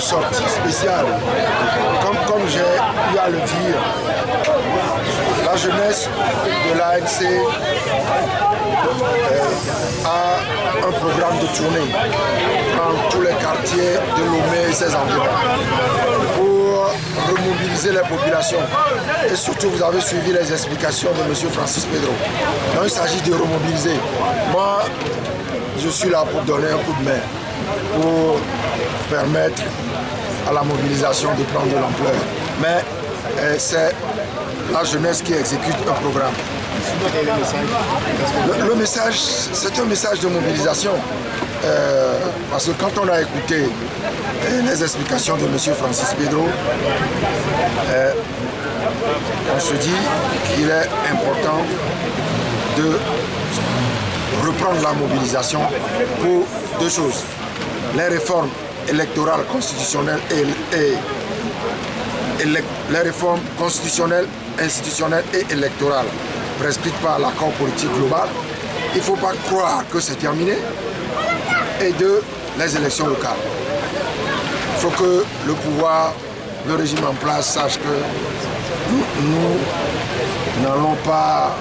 sortie spéciale. Comme j'ai eu à le dire, la jeunesse de l'ANC a un programme de tournée dans tous les quartiers de Lomé et ses environs pour remobiliser les populations. Et surtout, vous avez suivi les explications de M. Francis Pedro. Donc il s'agit de remobiliser. Moi, je suis là pour donner un coup de main, pour permettre à la mobilisation de prendre de l'ampleur. Mais c'est la jeunesse qui exécute un programme. Le message, c'est un message de mobilisation. Parce que quand on a écouté les explications de M. Francis Pedro, on se dit qu'il est important de reprendre la mobilisation pour deux choses. Les réformes électorales, constitutionnelles les réformes constitutionnelles, institutionnelles et électorales prescrites par l'accord politique global. Il ne faut pas croire que c'est terminé. Et deux, les élections locales. Il faut que le pouvoir, le régime en place sache que nous n'allons pas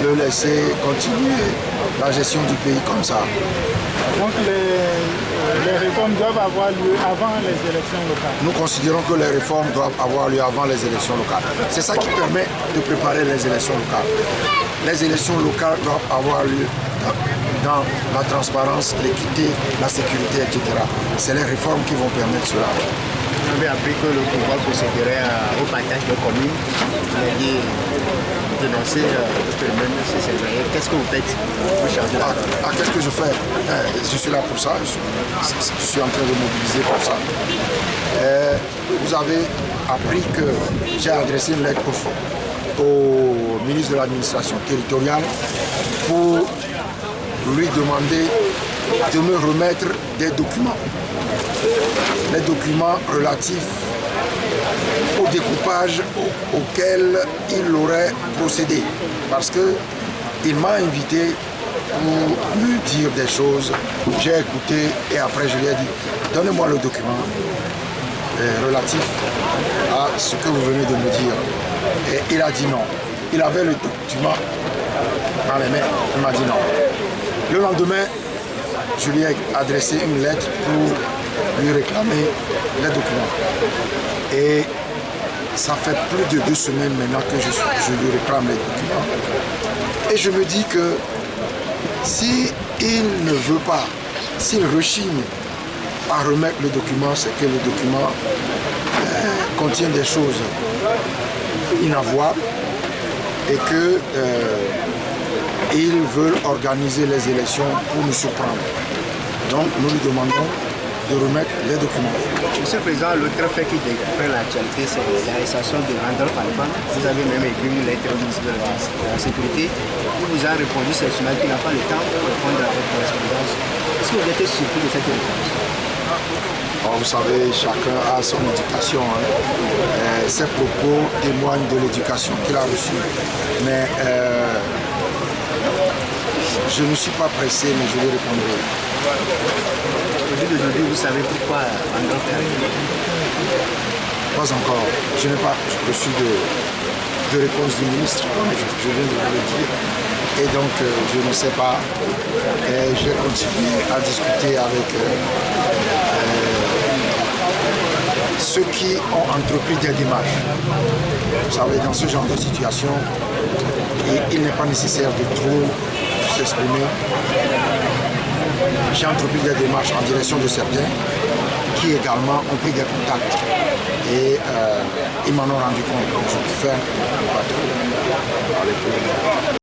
le laisser continuer la gestion du pays comme ça. Donc les réformes doivent avoir lieu avant les élections locales. Nous considérons que les réformes doivent avoir lieu avant les élections locales. C'est ça qui permet de préparer les élections locales. Les élections locales doivent avoir lieu dans la transparence, l'équité, la sécurité, etc. C'est les réformes qui vont permettre cela. Vous avez appris que le pouvoir procéderait au partage de communes. Vous avez dénoncé le phénomène de ces citoyens. Qu'est-ce que vous faites pour changer la donne? Qu'est-ce que je fais? Je suis là pour ça. Je suis en train de mobiliser pour ça. Vous avez appris que j'ai adressé une lettre au ministre de l'administration territoriale pour lui demander de me remettre des documents. Les documents relatifs au découpage auquel il aurait procédé. Parce qu'il m'a invité pour me dire des choses. J'ai écouté et après je lui ai dit, donnez-moi le document relatif à ce que vous venez de me dire. Et il a dit non. Il avait le document dans les mains. Il m'a dit non. Le lendemain, je lui ai adressé une lettre pour lui réclamer les documents. Et ça fait plus de 2 semaines maintenant que je lui réclame les documents. Et je me dis que s'il ne veut pas, s'il rechigne à remettre le document, c'est que le document contient des choses inavouables et que ils veulent organiser les élections pour nous surprendre. Donc nous lui demandons de remettre les documents. Monsieur le Président, l'autre fait qui fait l'actualité, c'est l'arrestation de Randolph Alban. Vous avez même écrit une lettre au ministre de la Sécurité. Il vous a répondu seulement qu'il n'a pas le temps pour répondre à votre correspondance. Est-ce que vous êtes surpris de cette réponse? Vous savez, chacun a son éducation. Ses propos témoignent de l'éducation qu'il a reçue. Mais je ne suis pas pressé, mais je lui répondrai. Aujourd'hui, vous savez pourquoi Randolph est arrivé? Pas encore. Je n'ai pas reçu de réponse du ministre, comme je viens de vous le dire. Et donc, je ne sais pas. Et je vais continuer à discuter avec ceux qui ont entrepris des démarches. Vous savez, dans ce genre de situation, il n'est pas nécessaire de trop s'exprimer. J'ai entrepris des démarches en direction de certains qui également ont pris des contacts et ils m'en ont rendu compte. Je peux faire pas trop.